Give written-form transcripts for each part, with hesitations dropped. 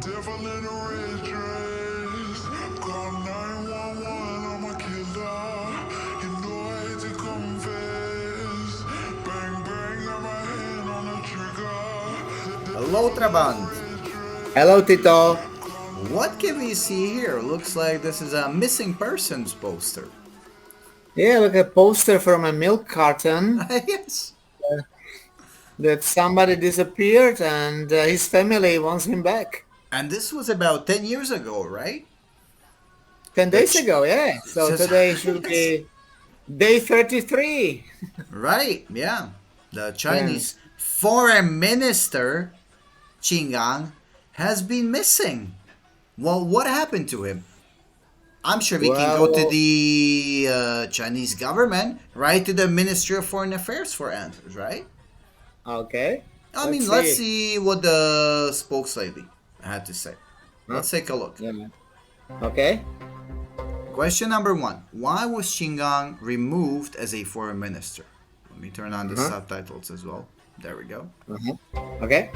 Devil in a red dress. Call 911, I'm a killer. You know I hate to confess. Bang, bang, got my hand on the trigger. Hello, Trabant. Hello, Tito. What can we see here? Looks like this is a missing persons poster. Yeah, look, a poster from a milk carton Yes. that somebody disappeared and his family wants him back. And this was about 10 years ago, right? 10 days Which ago, yeah. So says, today should yes. be day 33. Right, yeah. The Yeah. Chinese foreign minister, Qinggang, has been missing. Well, what happened to him? I'm sure we can go to Well, the Chinese government, right to the Ministry of Foreign Affairs for answers, right? okay. I Let's mean, let's see. see what the spokeslady had to say. Huh? Let's take a look. Yeah. Okay. Question number 1. Why was Qinggang removed as a foreign minister? Let me turn on the Uh-huh. subtitles as well. There we go. Uh-huh. Okay.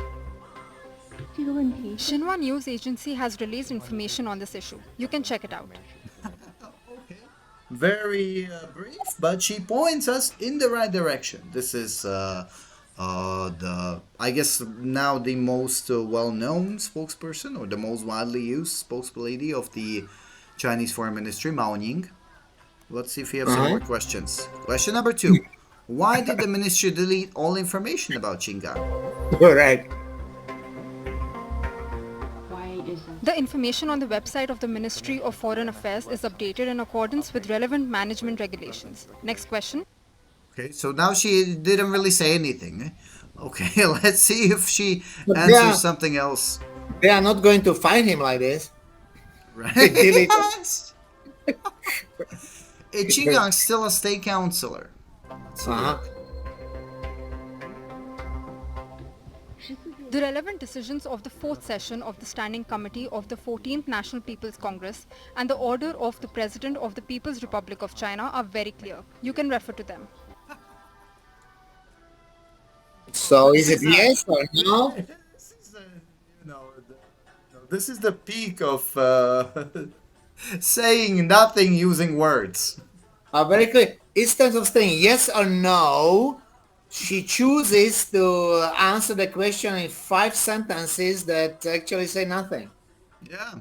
Xinhua News Agency has released information on this issue. You can check it out. Very brief, but she points us in the right direction. This is the, I guess, now the most well-known spokesperson or the most widely used spokesperson of the Chinese Foreign Ministry, Mao Ning. Let's see if we have some Uh-huh. more questions. Question number 2. Why did the ministry delete all information about Qinggang? All right. The information on the website of the Ministry of Foreign Affairs is updated in accordance with relevant management regulations. Next question. Okay, so now she didn't really say anything. Okay, let's see if she But answers something else. they are not going to find him like this. Right? Delete. Yes. Qinggang's still a state councillor. Uh-huh. The relevant decisions of the 4th session of the Standing Committee of the 14th National People's Congress and the order of the President of the People's Republic of China are very clear. You can refer to them. So is it yes or no? This is this is the peak of saying nothing using words. Very clear. Instead of saying yes or no, she chooses to answer the question in 5 sentences that actually say nothing. Yeah.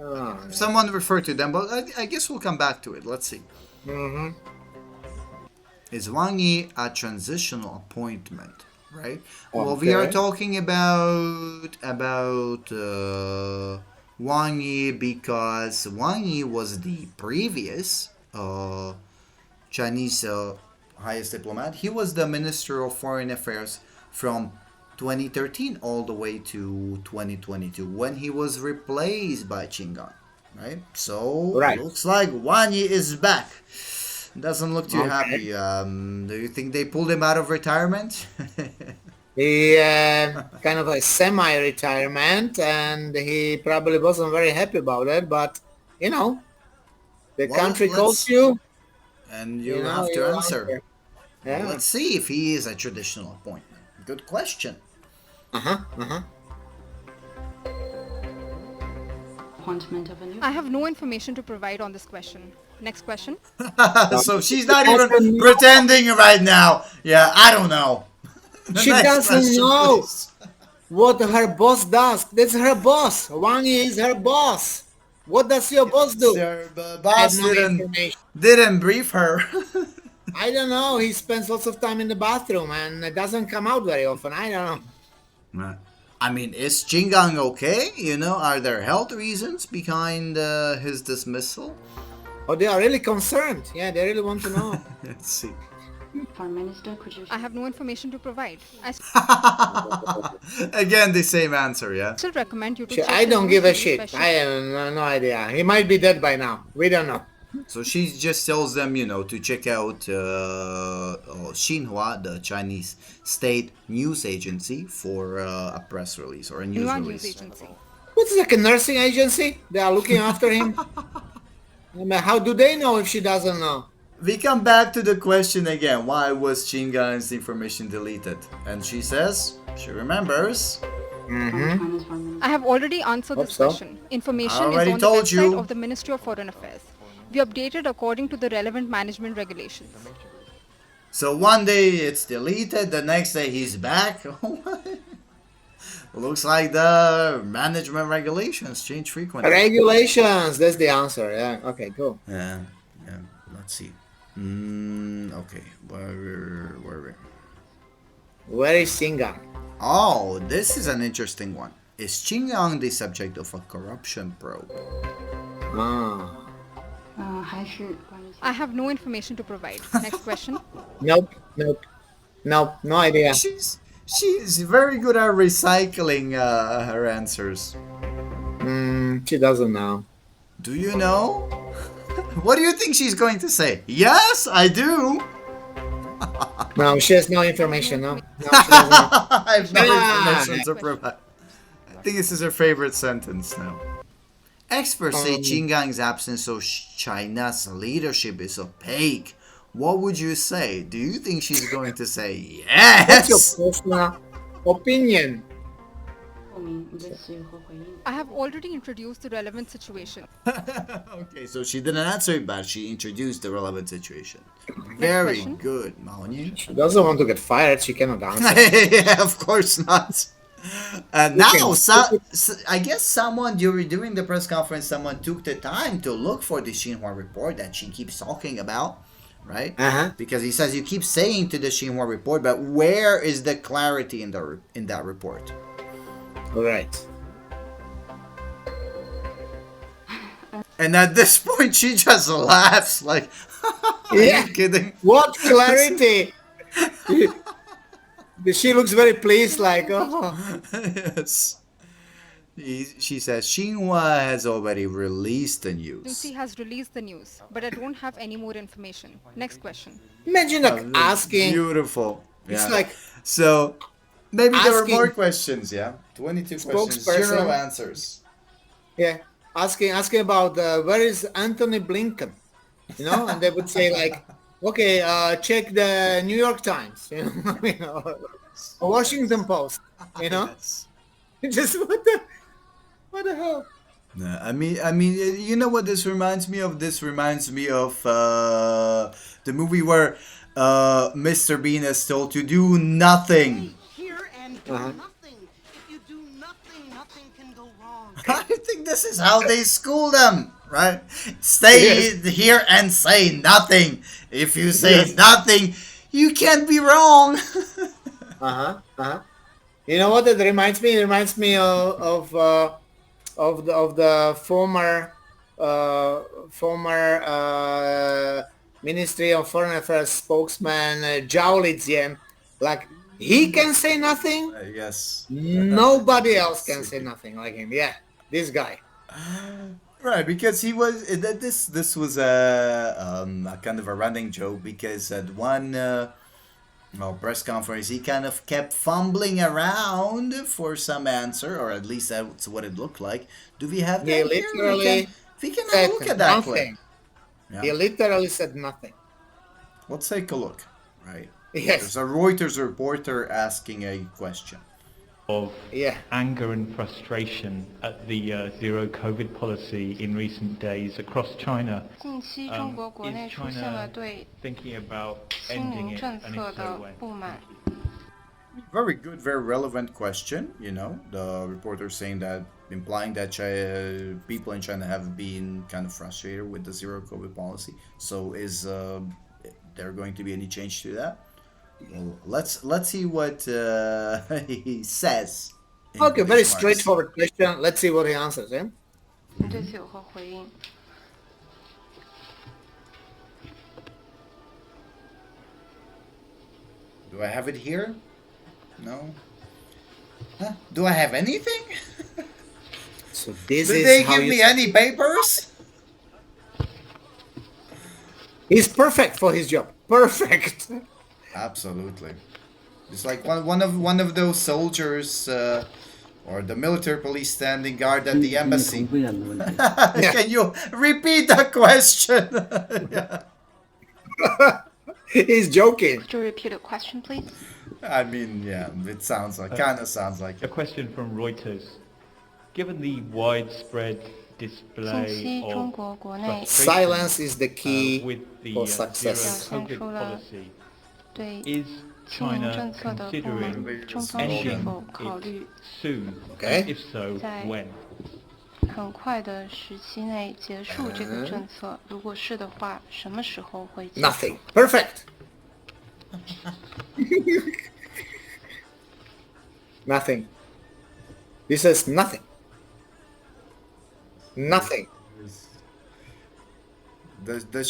Oh, Someone referred to them, but I guess we'll come back to it. Let's see. mhm. Is Wang Yi a transitional appointment? Right. Well, we are Okay. talking about Wang Yi because Wang Yi was the previous Chinese highest diplomat. He was the Minister of Foreign Affairs from 2013 all the way to 2022 when he was replaced by Qinggang. Right. So Right. looks like Wang Yi is back. Doesn't look too Okay. happy. Do you think they pulled him out of retirement? He kind of a semi-retirement, and he probably wasn't very happy about it. But you know, the Well, country let's- calls you. And You you know, have to you answer. answer. Yeah. Let's see if he is a traditional appointment. Good question. Uh-huh. Uh-huh. Appointment of a new I have no information to provide on this question. Next question. So she's not even pretending right now. Yeah, I don't know. The She next doesn't question, know please. what her boss does. That's her boss. Wang Yi is her boss. What does your boss do? Sir, the I have boss no didn't information. brief her. I don't know. He spends lots of time in the bathroom and it doesn't come out very often. I don't know. I mean, is Qinggang okay? You know, are there health reasons behind his dismissal? Oh, they are really concerned. Yeah, they really want to know. Let's see. Foreign Minister. Could you I have no information to provide. I Again, the same answer, yeah? still recommend you to She- check I the don't news give a daily shit. special- I have no idea. He might be dead by now. We don't know. So she just tells them, you know, to check out Xinhua, the Chinese state news agency, for a press release or a news Xinhua release. News Agency. What's like a nursing agency? They are looking after him. I mean, how do they know if she doesn't know? We come back to the question again. Why was Qinggang's information deleted? And she says she remembers from China's Foreign Minister. I have already answered Hope this so. question. Information I is already on the told website you. of the Ministry of Foreign Affairs. We updated according to the relevant management regulations. So one day it's deleted, the next day he's back. Looks like the management regulations change frequently. Regulations. That's the answer. Yeah. Okay. Cool. Yeah. Let's see. Okay. Where? Where is Xinjiang? Oh, this is an interesting one. Is Xinjiang the subject of a corruption probe? Ah. 还是关于 I have no information to provide. Next question. Nope. No idea. She's very good at recycling her answers. She doesn't know. Do you know? What do you think she's going to say? Yes, I do. No, she has no information. No, she doesn't know. I have no Ah. information to provide. I think this is her favorite sentence now. Experts say Xinjiang's absence of China's leadership is opaque. What would you say? Do you think she's going to say What's your yes? personal opinion? 后面你的词语和回应。 I have already introduced the relevant situation. Okay, so she didn't answer it, but she introduced the relevant situation. Very question. good, Maoni. She doesn't want to get fired. She cannot answer. Yeah, of course not. Now, I guess someone during the press conference, someone took the time to look for the Xinhua report that she keeps talking about, right? Uh-huh. Because he says you keep saying to the Xinhua report, but where is the clarity in that report? Right. And at this point, she just laughs like, "Are Yeah. you kidding?" What clarity? She looks very pleased, like, oh. Yes. She says Xinhua has already released the news. Agency has released the news, but I don't have any more information. Next question. Imagine like asking. Beautiful. It's Yeah. like So maybe there were asking more questions, yeah? 22 questions, spokesperson. 0 answers. Yeah, asking about where is Anthony Blinken, you know, and they would say like, okay, check the New York Times, you know, or Washington Post, you know, Yes. just what the hell? No, I mean, you know what this reminds me of? This reminds me of the movie where Mr. Bean is told to do nothing. Here and do Uh-huh. nothing. If you do nothing, nothing can go wrong. I think this is how they school them, right? Stay here and say nothing. If you say nothing, you can't be wrong. You know what it reminds me? It reminds me of the former Ministry of Foreign Affairs spokesman Zhao Lijian. Like he can say nothing. Yes. Nobody else can say nothing like him. Yeah, this guy. Right, because he was this was a kind of a running joke because at one press conference he kind of kept fumbling around for some answer, or at least that's what it looked like. Do we have He that here? literally We can have said a look at that clip. nothing. Yeah. He literally said nothing. Let's take a look. Right. Yes. There's a Reuters reporter asking a question. Of Yeah. anger and frustration at the zero COVID policy in recent days across China. 近期中国国内 Is 出现了 China 对 thinking about 清 ending 零 it, 政 and 策 if 的 so, when? 不满。 Very good, very relevant question. You know, the reporter saying that, implying that people in China have been kind of frustrated with the zero COVID policy. So, is there going to be any change to that? Well, let's see what he says. in Okay, very quotation marks. straightforward question. Let's see what he answers. Yeah. 对此有何回应？ Do I have it here? No. Huh? Do I have anything? So this Did is they how give you. me any papers? He's perfect for his job. Perfect. Absolutely. It's like one of those soldiers or the military police standing guard at the embassy. Can you repeat the question? Yeah. He's joking. Could you repeat the question, please? I mean, yeah, it sounds like, kind of sounds like A it. question from Reuters. Given the widespread 近 display 期中 of 国国内 frustration Silence is the key with the for zero success. COVID 表现出了 policy, 对 is 经营 China 政策的不 considering 满，中方是 ending 否考虑 it soon? Okay. And if so, 在 when? 很快的时期内结束这个政策？如果是的话，什么时候会结束 Nothing. Perfect. Nothing. This is nothing. Nothing. The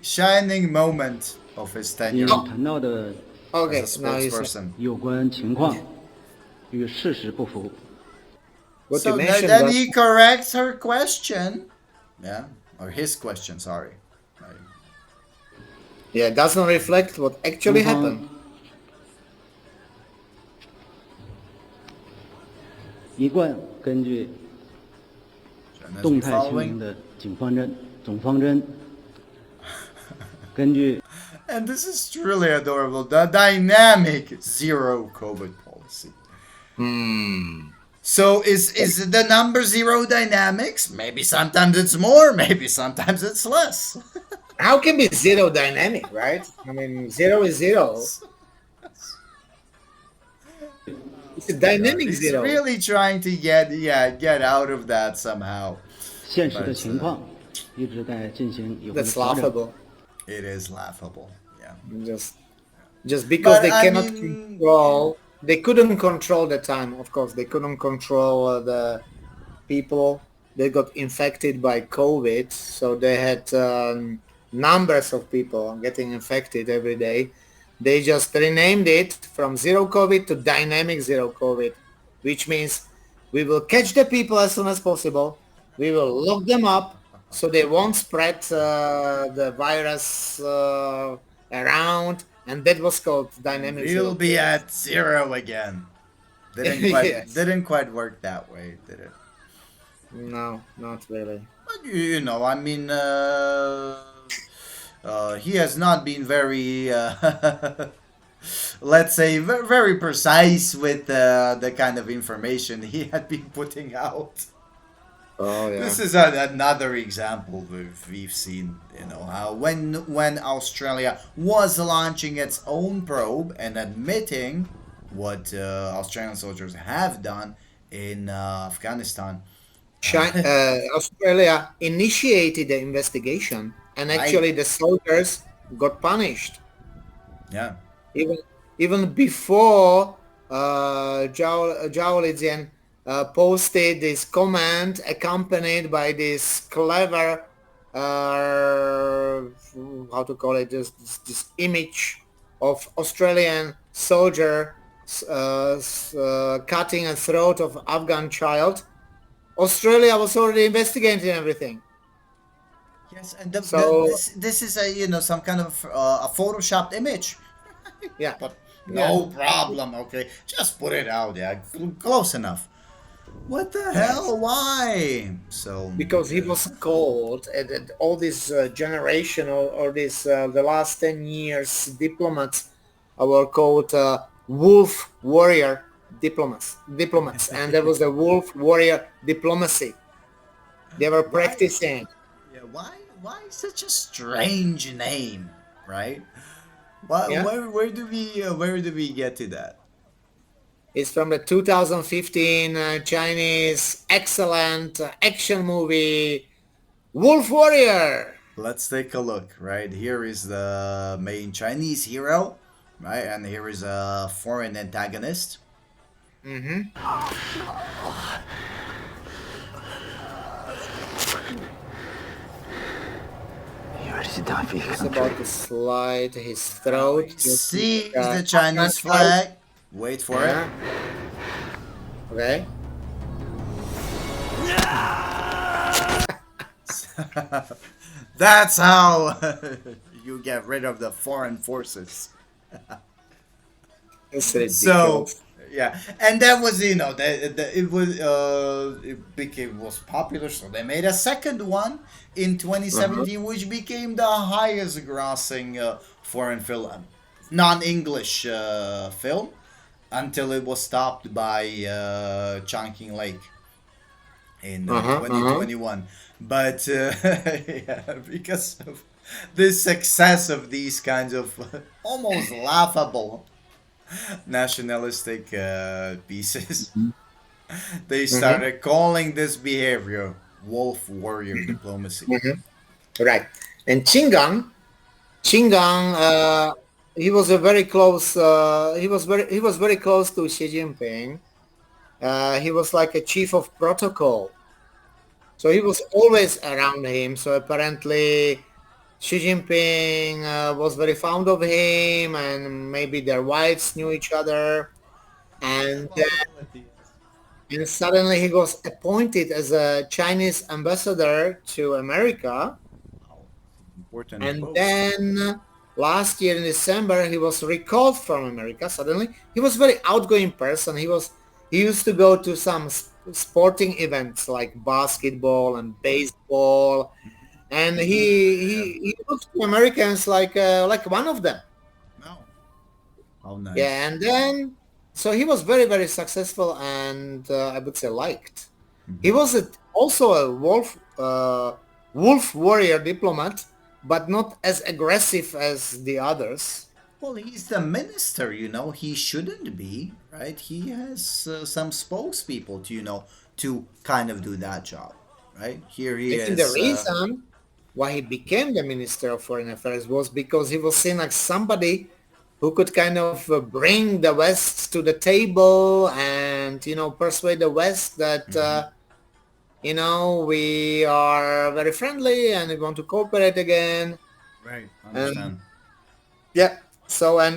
shining moment of his 你 tenure 谈到的 Okay, as a now you say spokesperson. 有关情况与事实不符。 what So you then, mentioned. then That, he corrects her question. Yeah, or his question, sorry. Right. yeah, doesn't reflect what actually 中方 happened. 一贯根据 China's 动 been 态清零 following. 的总方针，根据 And this is truly adorable. The dynamic zero COVID policy. So is the number zero dynamics? Maybe sometimes it's more, maybe sometimes it's less. How can be zero dynamic, right? I mean, zero is zero. It's a dynamic He's zero. really trying to get out of that somehow. 现实的情况一直在进行有关的 That's 调整。 laughable. It is laughable. Yeah. Just because But they I cannot mean- control, they couldn't control the time. Of course, they couldn't control the people that got infected by COVID. So they had numbers of people getting infected every day. They just renamed it from zero COVID to dynamic zero COVID, which means we will catch the people as soon as possible. We will lock them up so they won't spread the virus around, and that was called dynamic zero. We'll be at zero again. Yes. Didn't quite work that way, did it? No, not really. But you know, I mean, he has not been very, let's say, very precise with the kind of information he had been putting out. Oh yeah. This is another example we've seen, you know, how when Australia was launching its own probe and admitting what Australian soldiers have done in Afghanistan. Australia initiated the investigation, and actually the soldiers got punished. Yeah. Even before Zhao Lijian posted this comment accompanied by this clever, how to call it, this image of Australian soldier cutting a throat of Afghan child. Australia was already investigating everything. Yes, and So- this is a some kind of a photoshopped image. Yeah. But no problem, okay. Just put it out, yeah. Close enough. What the hell? Why? So Because he was called, and all this generation or this the last 10 years diplomats were called wolf warrior diplomats, and there was a wolf warrior diplomacy. They were practicing. yeah, why such a strange name, right? Why, Yeah. where do we get to that? It's from the 2015 Chinese excellent action movie Wolf Warrior. Let's take a look. Right here is the main Chinese hero, right, and here is a foreign antagonist. He's about to slide his throat. just See like, the Chinese Afghan child. flag. Wait for Yeah. Okay. it. That's how you get rid of the foreign forces. It's ridiculous. So yeah, and that was it was popular, so they made a second one in 2017, which became the highest grossing foreign film non-English film until it was stopped by Chongqing Lake in Uh-huh, uh-huh. 2021. But yeah, because of the success of these kinds of almost laughable nationalistic pieces, they Mm-hmm. started calling this behavior wolf warrior diplomacy. Right. And Qinggang, he was a very close. He was very close to Xi Jinping. He was like a chief of protocol, so he was always around him. So apparently, Xi Jinping was very fond of him, and maybe their wives knew each other. And and suddenly he was appointed as a Chinese ambassador to America. Important And post. then last year in December, he was recalled from America. Suddenly, he was a very outgoing person. He used to go to some sporting events like basketball and baseball, and he looked to Americans like one of them. No. How Yeah, nice. and then so he was very very successful and I would say liked. He Mhm. was also a wolf warrior diplomat, but not as aggressive as the others. Well, he's the minister, he shouldn't be, right? He has some spokespeople to kind of do that job, right? Here he I think the is. reason why he became the Minister of Foreign Affairs was because he was seen like somebody who could kind of bring the West to the table and, persuade the West that, Mhm. we are very friendly and we want to cooperate again. Right, And understand. yeah, so and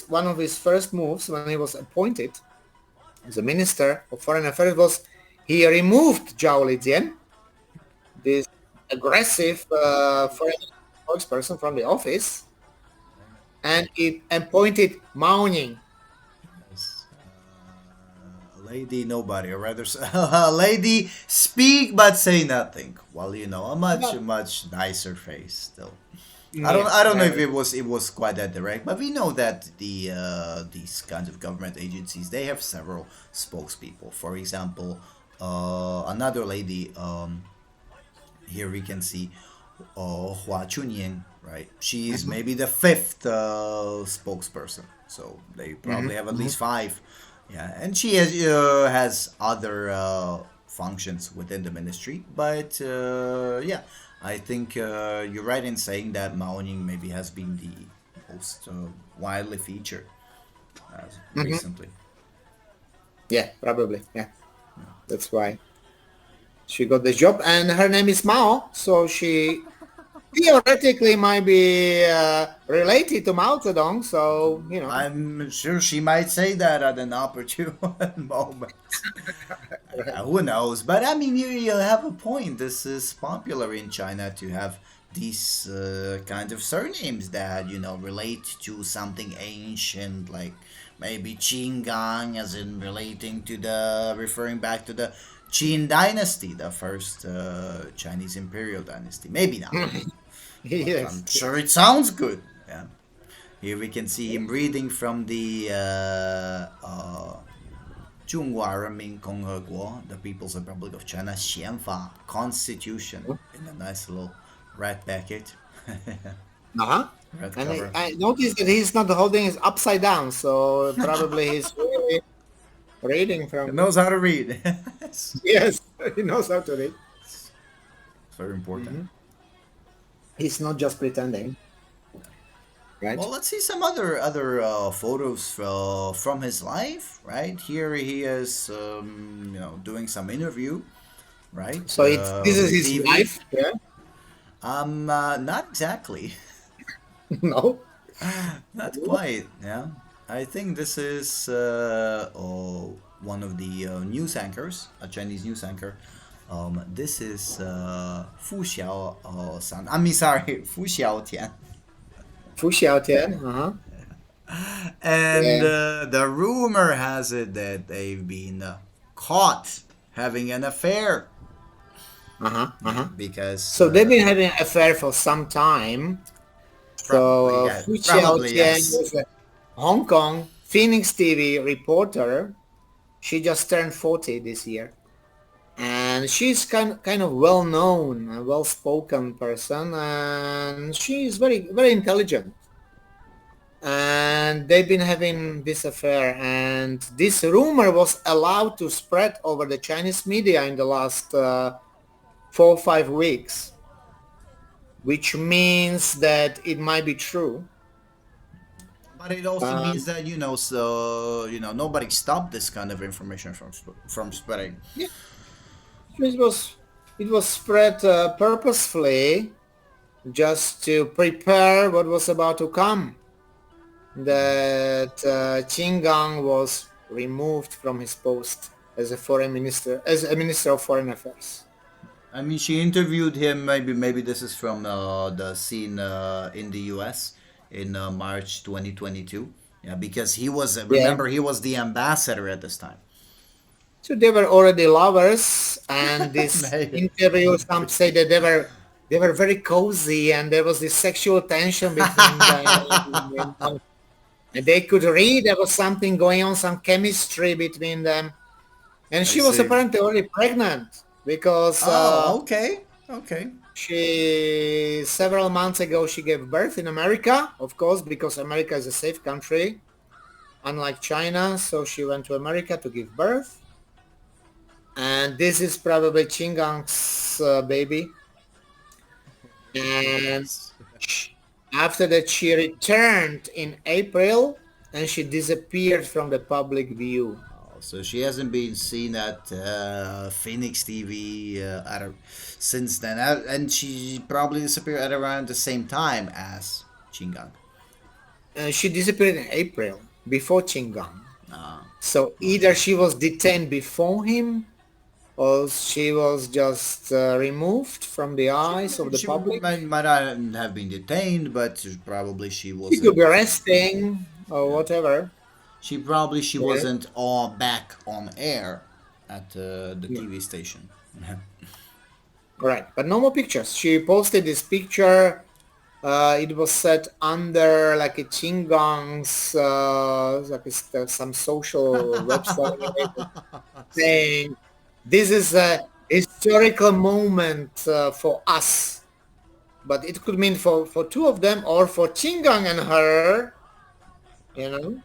one of his first moves when he was appointed as a Minister of Foreign Affairs was he removed Zhao Lijian, this aggressive foreign spokesperson from the office, and it appointed Mao Ning. Yes. A lady nobody, or rather, a lady speak but say nothing. Well, a much But, much nicer face still. I yes, don't know if it was quite that direct, but we know that these kinds of government agencies, they have several spokespeople. For example, another lady, here we can see Hua Chunying, right? She is maybe the fifth spokesperson, so they mhm, probably have at mhm. least five. Yeah, and she has other functions within the ministry, but yeah, I think you're right in saying that Mao Ning maybe has been the most widely featured Mhm. recently. Yeah, probably. Yeah, that's why she got the job, and her name is Mao, so she theoretically might be related to Mao Zedong. So I'm sure she might say that at an opportune moment. right. Who knows? But I mean, you have a point. This is popular in China to have these kind of surnames that relate to something ancient, like maybe Qinggang, as in relating to the referring back to the Qin dynasty, the first Chinese imperial dynasty. Maybe not, but Yes, I'm sure yes. it sounds good. Yeah. Here we can see him reading from the 中华人民共和国, the People's Republic of China, 宪法 Constitution, in a nice little red packet, Uh-huh. red And cover. I noticed that he's not holding it upside down, so probably he's really reading It from. knows how to read. It's Yes, he knows how to read. very important. Hmm. He's not just pretending, Well, right? let's see some other photos from his life. Right here, he is doing some interview. Right, So this is with his TV. wife. Yeah. Not exactly. No. Not quite, yeah. I think this is one of the news anchors, a Chinese news anchor. This is Fu Xiao san. I mean, sorry, Fu Xiao Tian. Fu Xiaotian. Uh-huh. And Yeah. the rumor has it that they've been caught having an affair. Uh-huh. Yeah, Uh-huh. because So they've been having an affair for some time. So Probably, yeah. Fu Probably, Xiaotian yes. was a Hong Kong Phoenix TV reporter. She just turned 40 this year. And she's kind of well known, a well spoken person, and she's very intelligent. And they've been having this affair, and this rumor was allowed to spread over the Chinese media in the last 4 or 5 weeks, which means that it might be true. But it also Um, means that, so, nobody stopped this kind of information from spreading. yeah, it was spread purposefully just to prepare what was about to come. That Qin Gang was removed from his post as a foreign minister, as a minister of foreign affairs. I mean, she interviewed him. Maybe this is from the scene in the U.S. in March 2022. Yeah, because he was. Yeah. Remember, he was the ambassador at this time. So they were already lovers, and this Maybe. interview, some say that they were very cozy, and there was this sexual tension between them. And they could read there was something going on, some chemistry between them. And I she was see. apparently already pregnant because Oh, okay, okay. she several months ago she gave birth in America, of course, because America is a safe country, unlike China. So she went to America to give birth, and this is probably Chingang's baby. And after that, she returned in April, and she disappeared from the public view. So she hasn't been seen at Phoenix TV since then, and she probably disappeared at around the same time as Chingang. She disappeared in April before Qingang. Ah. So either she was detained before him, or she was just removed from the eyes of the She public. might not have been detained, but probably she She wasn't. could be resting or whatever. She Yeah. wasn't all back on air at the TV station. Right, but no more pictures. She posted this picture. It was set under like a Qinggang's, some social website saying, "This is a historical moment for us." But it could mean for two of them, or for Qinggang and her, you know.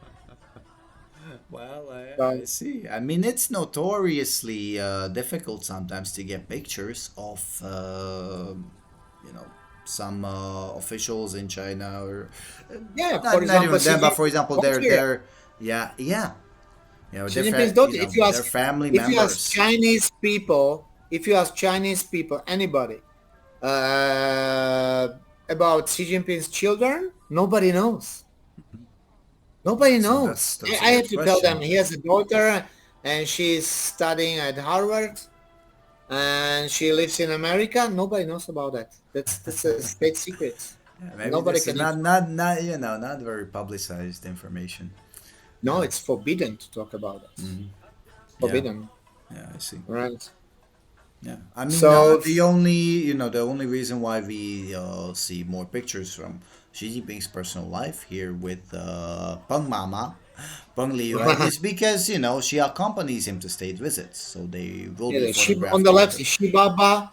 Well, I see. I mean, it's notoriously difficult sometimes to get pictures of, some officials in China, or Yeah, not, for not example, even them, but for example, daughter, yeah, yeah, Xi their Jinping's daughter. their family If you ask members. Chinese people, anybody uh, about Xi Jinping's children, nobody knows. Nobody So knows. that's a I have good to tell them question. he has a daughter, and she's studying at Harvard, and she lives in America. Nobody knows about that. That's a state secret. Yeah, maybe Nobody this is can. not very publicized information. No, it's forbidden to talk about that. Forbidden. Yeah, I see. Right. Yeah, I mean, So the only reason why we see more pictures from Xi Jinping's personal life here with Peng Mama, Peng Li, right, is because she accompanies him to state visits, so they will be yeah, on photographed the left together. is Shibaba,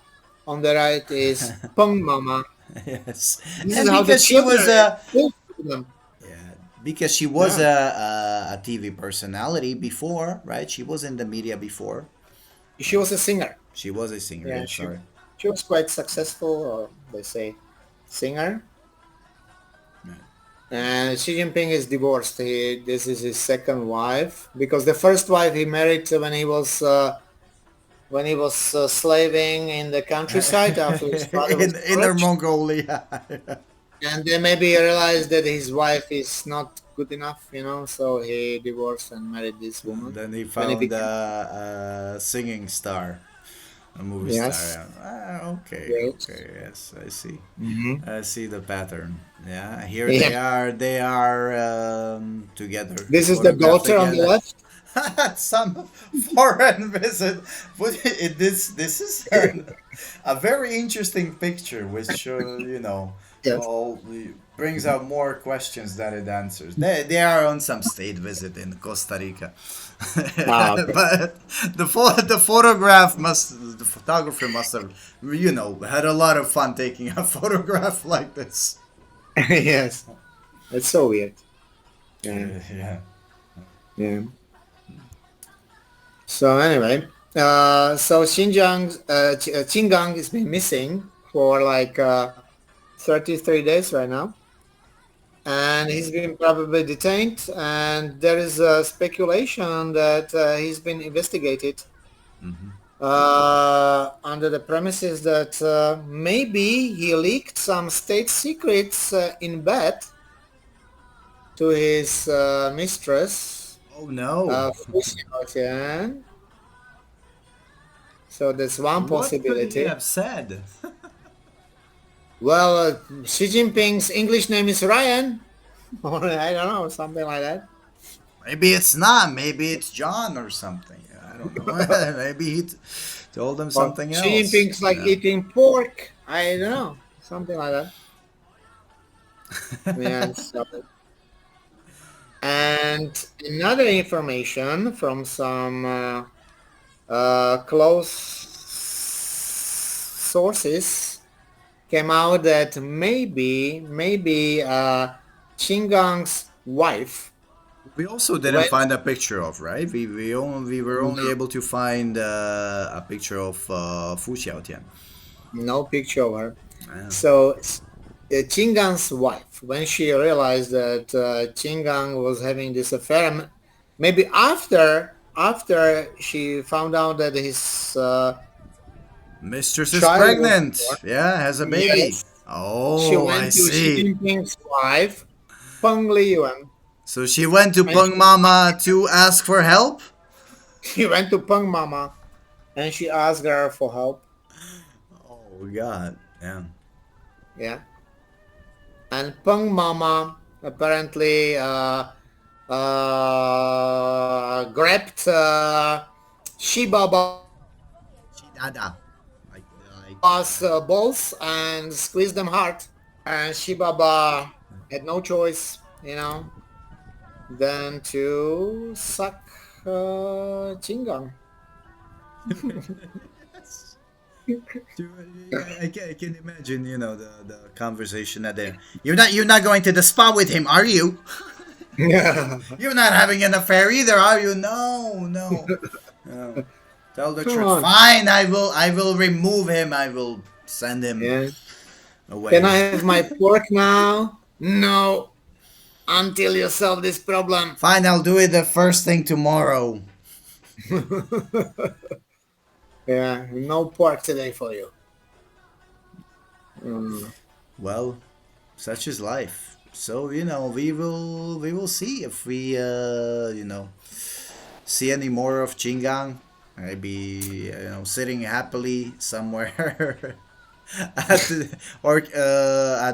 on the right is Peng Mama. Yes, This is and how the because she children was spoke to them. yeah, because she was Yeah. a TV personality before, right? She was in the media before. She was a singer. She was a singer. Yeah, Yeah, sorry. she was quite successful, or they say, singer. Right. And Xi Jinping is divorced. This is his second wife, because the first wife he married when he was slaving in the countryside after his father was In Inner rich. Mongolia. And then maybe he realized that his wife is not good enough, so he divorced and married this woman. Then he When he found became a singing star, a movie yes, star. Okay, great. okay, yes, I see. Hmm. I see the pattern. Yeah, here Yeah. they are. They are together. This is the Photographed daughter on the together. left. Some foreign visit. This is a very interesting picture, which Yes. well, brings out more questions than it answers. They are on some state visit in Costa Rica, Ah, okay. but the photographer must have had a lot of fun taking a photograph like this. Yes. It's so weird. Yeah. Yeah. Yeah. So anyway, so Xinjiang has been missing for like 33 days right now, and he's been probably detained. And there is speculation that he's been investigated under the premises that maybe he leaked some state secrets in bed to his mistress, Oh no. Fu Xiaotian. So that's one What could he possibility. have said? Well, Xi Jinping's English name is Ryan, or I don't know, something like that. Maybe it's not. Maybe it's John or something. I don't know. Maybe told him Or something Xi else. Jinping's like eating pork. I don't know, something like that. Yeah. So, and another information from some close sources came out that maybe Qinggang's wife We also didn't went find a picture of, right? We were only able to find a picture of Fu Xiaotian. no picture of her. Ah. So Qinggang's wife, when she realized that Qinggang was having this affair, maybe after she found out that his Mistress is child was pregnant. born, Yeah, has a baby. yes, she Oh, I went to Xi see. Jinping's wife, Peng Liyuan. So she went to And Peng Mama to ask for help? she went to Peng Mama and she asked her for help. Oh, God. Yeah. Yeah. And Peng Mama apparently grabbed Shiba Chidada. Like, Baba's balls and squeezed them hard. And Shiba Baba had no choice, than to suck Chingang. I can imagine, the conversation at there. You're not going to the spa with him, are you? Yeah. You're not having an affair either, are you? No, no. No. Tell the Come truth. on. Fine, I will remove him. I will send him Yeah. away. Can I have my pork now? No. Until you solve this problem. Fine, I'll do it the first thing tomorrow. Yeah, no pork today for you. Well, such is life. So we will see if we see any more of Chingang. Maybe sitting happily somewhere at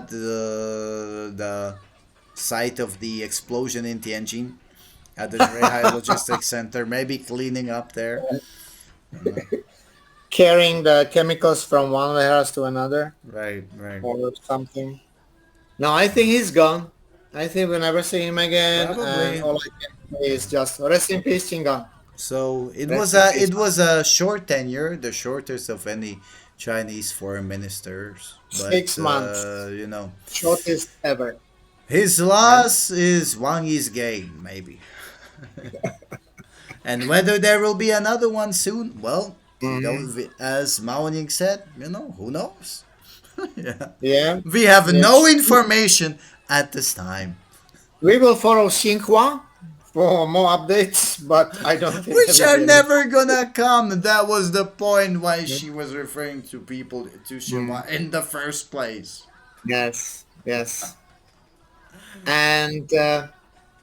the site of the explosion in Tianjin at the Zhuhai Logistics Center. Maybe cleaning up there. Carrying the chemicals from one warehouse to another Right, right. or something. No, I think he's gone. I think we'll never see him again. Probably. And all I can say is just rest in peace, Chingang. So Rest in peace. it was a short tenure, the shortest of any Chinese foreign ministers. But 6 months. Shortest ever. His loss is Wang Yi's gain, maybe. And whether there will be another one soon, well, as Mao Ning said, who knows? Yeah. Yeah. We have Yes. no information at this time. We will follow Xinhua for more updates, but I don't think Which there will are be any. never gonna come. That was the point why she was referring to people to Xinhua in the first place. Yes, yes. And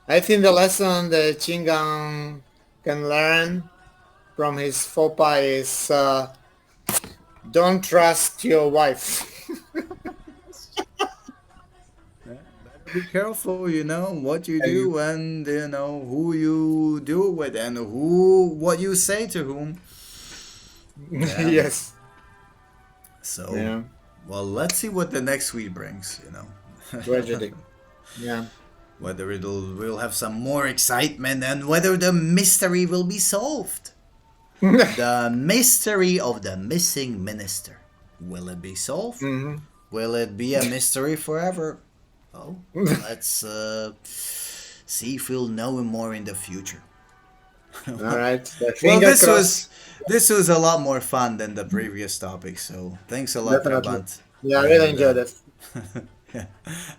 I think the lesson that Qinggang can learn from his faux pas is don't trust your wife. be careful, what you do and who you do it with and what you say to whom. Yeah. Yes. So, Yeah. well, let's see what the next week brings. Tragedy. Yeah. Whether we'll have some more excitement and whether the mystery will be solved. The mystery of the missing minister. Will it be solved? Mm-hmm. Will it be a mystery forever? Oh, let's see if we'll know more in the future. All right. So Well, fingers crossed. this was a lot more fun than the previous topic. So thanks a lot, Definitely. Trabant. Yeah, I really And, enjoyed it. yeah,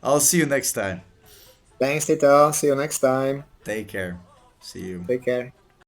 I'll see you next time. Thanks, Tito. See you next time. Take care. See you. Take care.